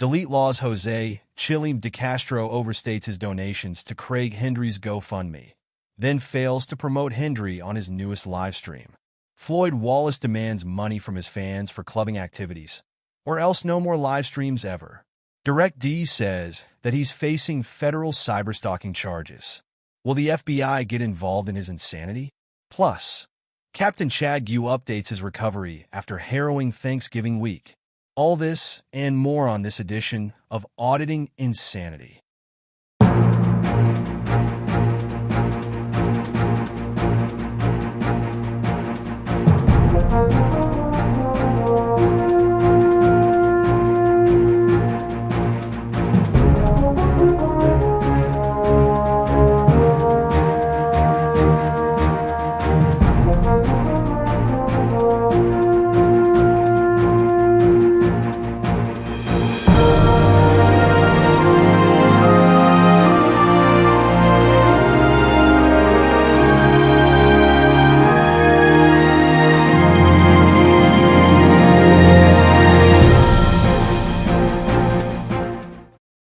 Delete Law's Jose Chille DeCastro overstates his donations to Craig Hendry's GoFundMe, then fails to promote Hendry on his newest livestream. Floyd Wallace demands money from his fans for clubbing activities, or else no more live streams ever. DirectD says that he's facing federal cyberstalking charges. Will the FBI get involved in his insanity? Plus, Captain Chad Gue updates his recovery after harrowing Thanksgiving week. All this and more on this edition of Auditing Insanity.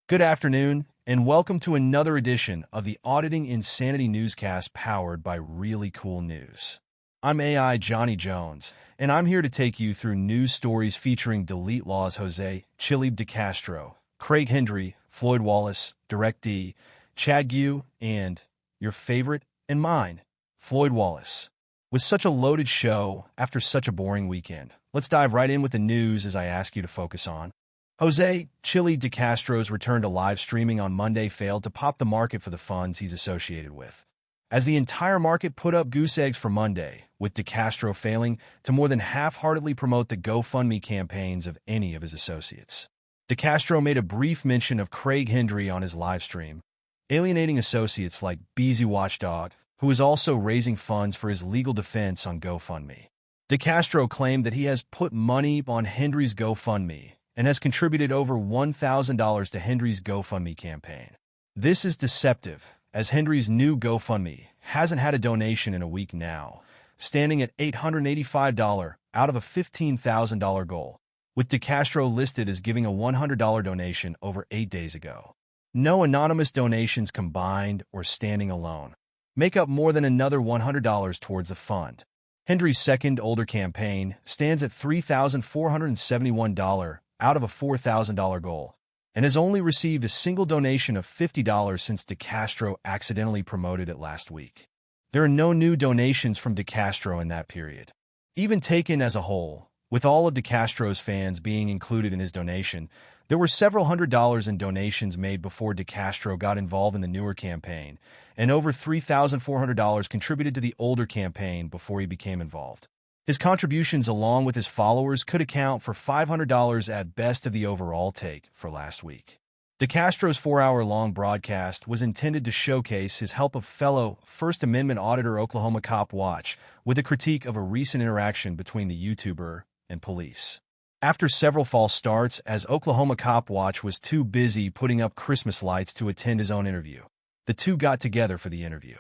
Good afternoon, and welcome to another edition of the Auditing Insanity Newscast powered by ReallyCoolNews. I'm AI Johnny Jones, and I'm here to take you through news stories featuring Delete Law's Jose Chille DeCastro, Craig Hendry, Floyd Wallace, DirectD, Chad Gue, and your favorite and mine, Floyd Wallace. With such a loaded show after such a boring weekend, let's dive right in with the news as I ask you to focus on. Jose Chille DeCastro's return to live streaming on Monday failed to pop the market for the funds he's associated with, as the entire market put up goose eggs for Monday, with DeCastro failing to more than half-heartedly promote the GoFundMe campaigns of any of his associates. DeCastro made a brief mention of Craig Hendry on his livestream, alienating associates like Beezy Watchdog, who is also raising funds for his legal defense on GoFundMe. DeCastro claimed that he has put money on Hendry's GoFundMe and has contributed over $1,000 to Hendry's GoFundMe campaign. This is deceptive, as Hendry's new GoFundMe hasn't had a donation in a week now, standing at $885 out of a $15,000 goal, with DeCastro listed as giving a $100 donation over 8 days ago. No anonymous donations combined or standing alone make up more than another $100 towards the fund. Hendry's second older campaign stands at $3,471 out of a $4,000 goal, and has only received a single donation of $50 since DeCastro accidentally promoted it last week. There are no new donations from DeCastro in that period. Even taken as a whole, with all of DeCastro's fans being included in his donation, there were several $100s in donations made before DeCastro got involved in the newer campaign, and over $3,400 contributed to the older campaign before he became involved. His contributions along with his followers could account for $500 at best of the overall take for last week. DeCastro's 4-hour-long broadcast was intended to showcase his help of fellow First Amendment auditor Oklahoma Cop Watch with a critique of a recent interaction between the YouTuber and police. After several false starts, as Oklahoma Cop Watch was too busy putting up Christmas lights to attend his own interview, the two got together for the interview.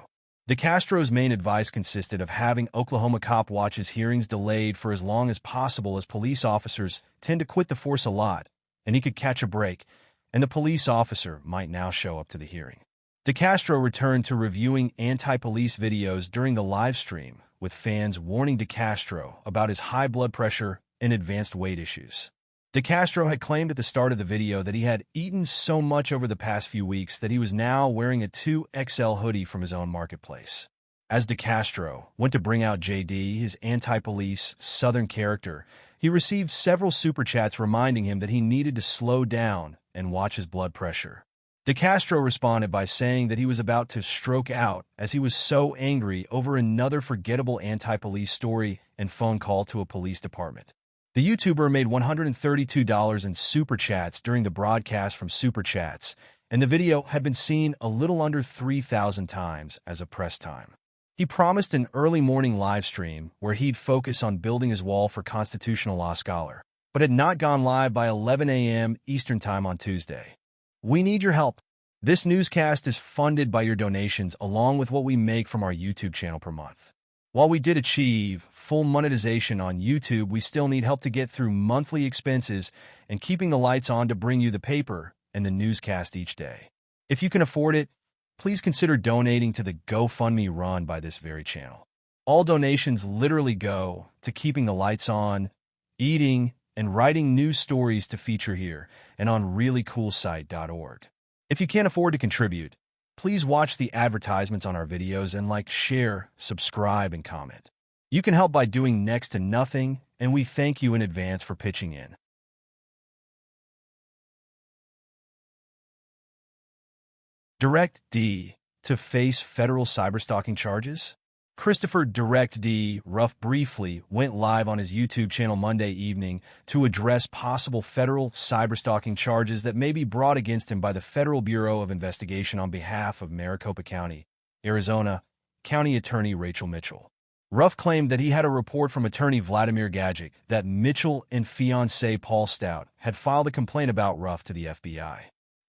DeCastro's main advice consisted of having Oklahoma Cop Watch's hearings delayed for as long as possible, as police officers tend to quit the force a lot, and he could catch a break, and the police officer might now show up to the hearing. DeCastro returned to reviewing anti-police videos during the live stream, with fans warning DeCastro about his high blood pressure and advanced weight issues. DeCastro had claimed at the start of the video that he had eaten so much over the past few weeks that he was now wearing a 2XL hoodie from his own marketplace. As DeCastro went to bring out JD, his anti-police Southern character, he received several super chats reminding him that he needed to slow down and watch his blood pressure. DeCastro responded by saying that he was about to stroke out as he was so angry over another forgettable anti-police story and phone call to a police department. The YouTuber made $132 in Super Chats during the broadcast from Super Chats, and the video had been seen a little under 3,000 times as a press time. He promised an early morning live stream where he'd focus on building his wall for constitutional law scholar, but had not gone live by 11 a.m. Eastern Time on Tuesday. We need your help. This newscast is funded by your donations along with what we make from our YouTube channel per month. While we did achieve full monetization on YouTube, we still need help to get through monthly expenses and keeping the lights on to bring you the paper and the newscast each day. If you can afford it, please consider donating to the GoFundMe run by this very channel. All donations literally go to keeping the lights on, eating, and writing news stories to feature here and on ReallyCoolSite.org. If you can't afford to contribute, please watch the advertisements on our videos and like, share, subscribe, and comment. You can help by doing next to nothing, and we thank you in advance for pitching in. Direct D to face federal cyberstalking charges? Christopher Direct D Ruff briefly went live on his YouTube channel Monday evening to address possible federal cyberstalking charges that may be brought against him by the Federal Bureau of Investigation on behalf of Maricopa County, Arizona, County Attorney Rachel Mitchell. Ruff claimed that he had a report from attorney Vladimir Gajic that Mitchell and fiancé Paul Stout had filed a complaint about Ruff to the FBI.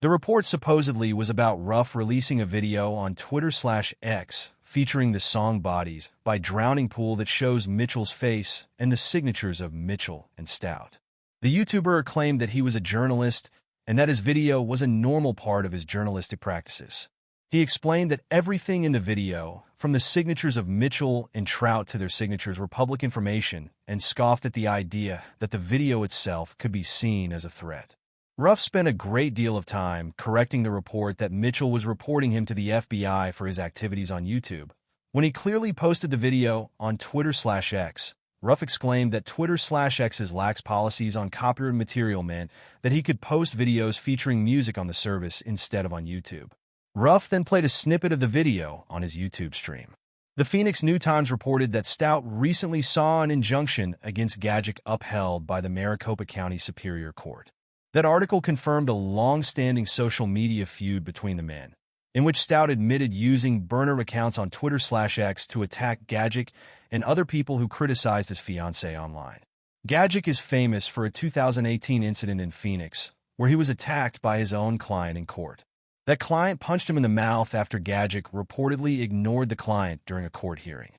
The report supposedly was about Ruff releasing a video on Twitter/X featuring the song Bodies by Drowning Pool that shows Mitchell's face and the signatures of Mitchell and Stout. The YouTuber claimed that he was a journalist and that his video was a normal part of his journalistic practices. He explained that everything in the video, from the signatures of Mitchell and Trout to their signatures, were public information, and scoffed at the idea that the video itself could be seen as a threat. Ruff spent a great deal of time correcting the report that Mitchell was reporting him to the FBI for his activities on YouTube. When he clearly posted the video on Twitter/X, Ruff exclaimed that Twitter/X's lax policies on copyrighted material meant that he could post videos featuring music on the service instead of on YouTube. Ruff then played a snippet of the video on his YouTube stream. The Phoenix New Times reported that Stout recently saw an injunction against Gajic upheld by the Maricopa County Superior Court. That article confirmed a long-standing social media feud between the men, in which Stout admitted using burner accounts on Twitter/X to attack Gajic and other people who criticized his fiancée online. Gajic is famous for a 2018 incident in Phoenix, where he was attacked by his own client in court. That client punched him in the mouth after Gajic reportedly ignored the client during a court hearing.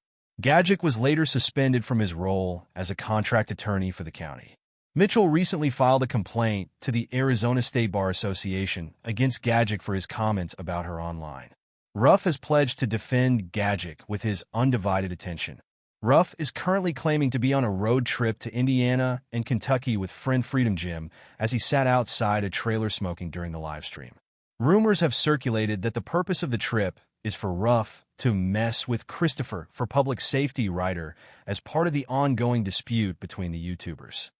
Gajic was later suspended from his role as a contract attorney for the county. Mitchell recently filed a complaint to the Arizona State Bar Association against Gajic for his comments about her online. Ruff has pledged to defend Gajic with his undivided attention. Ruff is currently claiming to be on a road trip to Indiana and Kentucky with friend Freedom Jim as he sat outside a trailer smoking during the live stream. Rumors have circulated that the purpose of the trip is for Ruff to mess with Christopher for public safety writer as part of the ongoing dispute between the YouTubers.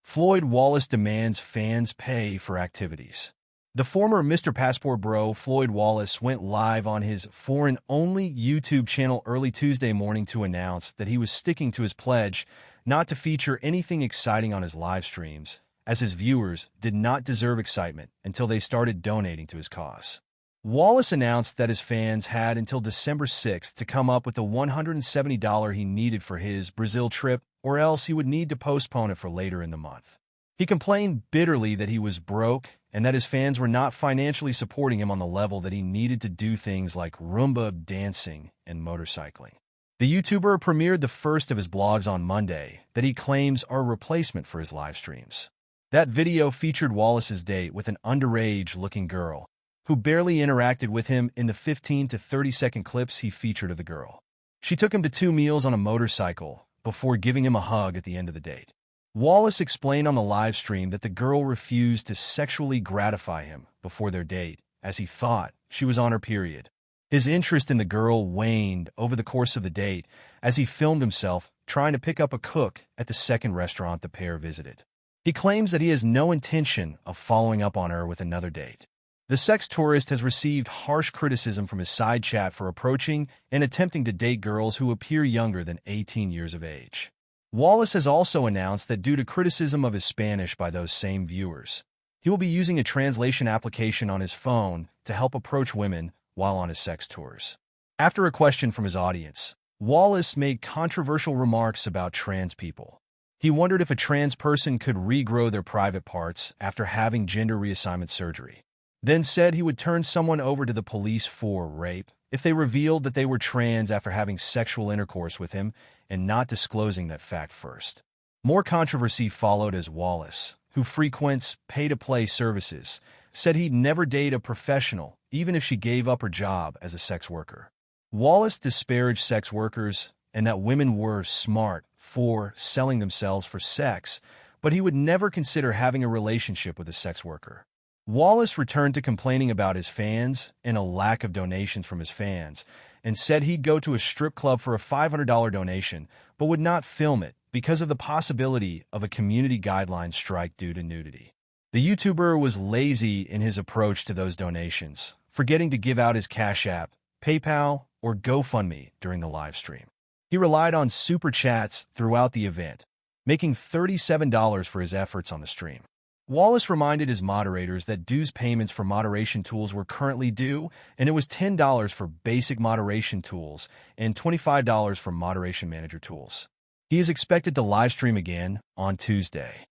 Floyd Wallace demands fans pay for activities. The former Mr. Passport Bro, Floyd Wallace, went live on his foreign-only YouTube channel early Tuesday morning to announce that he was sticking to his pledge not to feature anything exciting on his live streams, as his viewers did not deserve excitement until they started donating to his cause. Wallace announced that his fans had until December 6th to come up with the $170 he needed for his Brazil trip, or else he would need to postpone it for later in the month. He complained bitterly that he was broke and that his fans were not financially supporting him on the level that he needed to do things like Roomba dancing and motorcycling. The YouTuber premiered the first of his blogs on Monday that he claims are a replacement for his live streams. That video featured Wallace's date with an underage-looking girl, who barely interacted with him in the 15 to 30-second clips he featured of the girl. She took him to 2 meals on a motorcycle before giving him a hug at the end of the date. Wallace explained on the live stream that the girl refused to sexually gratify him before their date, as he thought she was on her period. His interest in the girl waned over the course of the date as he filmed himself trying to pick up a cook at the second restaurant the pair visited. He claims that he has no intention of following up on her with another date. The sex tourist has received harsh criticism from his side chat for approaching and attempting to date girls who appear younger than 18 years of age. Wallace has also announced that due to criticism of his Spanish by those same viewers, he will be using a translation application on his phone to help approach women while on his sex tours. After a question from his audience, Wallace made controversial remarks about trans people. He wondered if a trans person could regrow their private parts after having gender reassignment surgery. then said he would turn someone over to the police for rape if they revealed that they were trans after having sexual intercourse with him and not disclosing that fact first. More controversy followed as Wallace, who frequents pay-to-play services, said he'd never date a professional, even if she gave up her job as a sex worker. Wallace disparaged sex workers and that women were smart for selling themselves for sex, but he would never consider having a relationship with a sex worker. Wallace returned to complaining about his fans and a lack of donations from his fans, and said he'd go to a strip club for a $500 donation, but would not film it because of the possibility of a community guideline strike due to nudity. The YouTuber was lazy in his approach to those donations, forgetting to give out his Cash App, PayPal, or GoFundMe during the live stream. He relied on super chats throughout the event, making $37 for his efforts on the stream. Wallace reminded his moderators that dues payments for moderation tools were currently due, and it was $10 for basic moderation tools and $25 for moderation manager tools. He is expected to livestream again on Tuesday.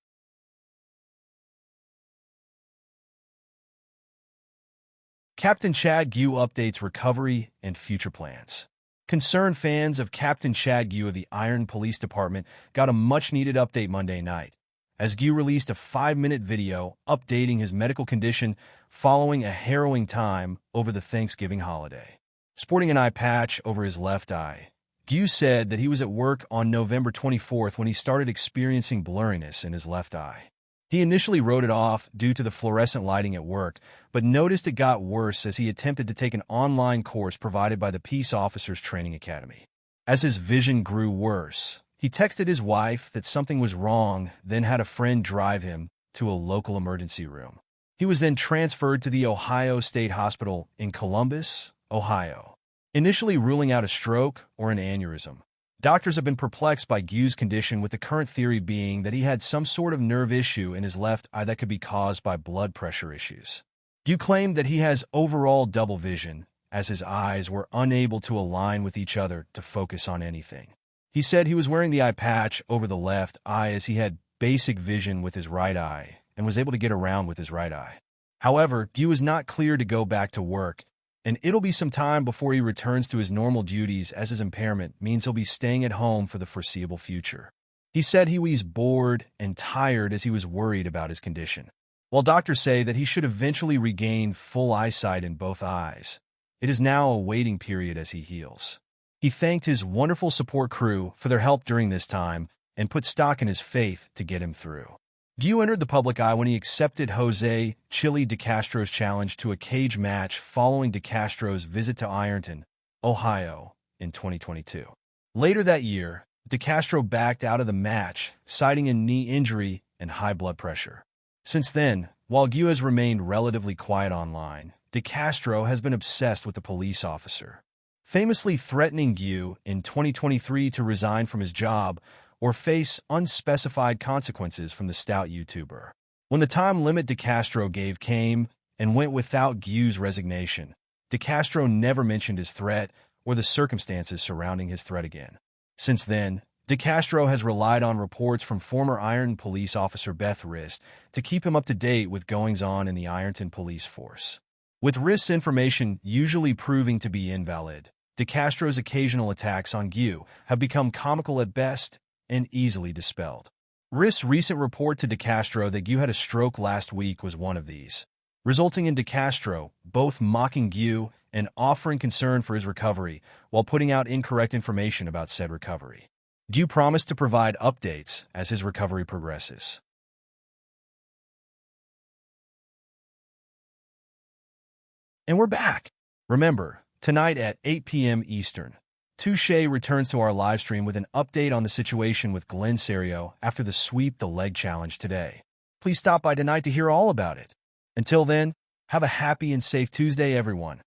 Captain Chad Gue updates recovery and future plans. Concerned fans of Captain Chad Gue of the Iron Police Department got a much-needed update Monday night, as Gue released a 5-minute video updating his medical condition following a harrowing time over the Thanksgiving holiday. Sporting an eye patch over his left eye, Gue said that he was at work on November 24th when he started experiencing blurriness in his left eye. He initially wrote it off due to the fluorescent lighting at work, but noticed it got worse as he attempted to take an online course provided by the Peace Officers Training Academy. As his vision grew worse, he texted his wife that something was wrong, then had a friend drive him to a local emergency room. He was then transferred to the Ohio State Hospital in Columbus, Ohio, initially ruling out a stroke or an aneurysm. Doctors have been perplexed by Gue's condition, with the current theory being that he had some sort of nerve issue in his left eye that could be caused by blood pressure issues. Gue claimed that he has overall double vision, as his eyes were unable to align with each other to focus on anything. He said he was wearing the eye patch over the left eye as he had basic vision with his right eye and was able to get around with his right eye. However, Gue was not cleared to go back to work, and it'll be some time before he returns to his normal duties, as his impairment means he'll be staying at home for the foreseeable future. He said he was bored and tired as he was worried about his condition. While doctors say that he should eventually regain full eyesight in both eyes, it is now a waiting period as he heals. He thanked his wonderful support crew for their help during this time and put stock in his faith to get him through. Gue entered the public eye when he accepted Jose Chille DeCastro's challenge to a cage match following DeCastro's visit to Ironton, Ohio, in 2022. Later that year, DeCastro backed out of the match, citing a knee injury and high blood pressure. Since then, while Gue has remained relatively quiet online, DeCastro has been obsessed with the police officer, famously threatening Gue in 2023 to resign from his job or face unspecified consequences from the stout YouTuber. When the time limit DeCastro gave came and went without Gue's resignation, DeCastro never mentioned his threat or the circumstances surrounding his threat again. Since then, DeCastro has relied on reports from former Iron police officer Beth Rist to keep him up to date with goings-on in the Ironton police force. With Rist's information usually proving to be invalid, DeCastro's occasional attacks on Gue have become comical at best and easily dispelled. Rist's recent report to DeCastro that Gue had a stroke last week was one of these, resulting in DeCastro both mocking Gue and offering concern for his recovery while putting out incorrect information about said recovery. Gue promised to provide updates as his recovery progresses. And we're back. Remember, tonight at 8 p.m. Eastern, Touche returns to our livestream with an update on the situation with Glenn Serio after the Sweep the Leg Challenge today. Please stop by tonight to hear all about it. Until then, have a happy and safe Tuesday, everyone.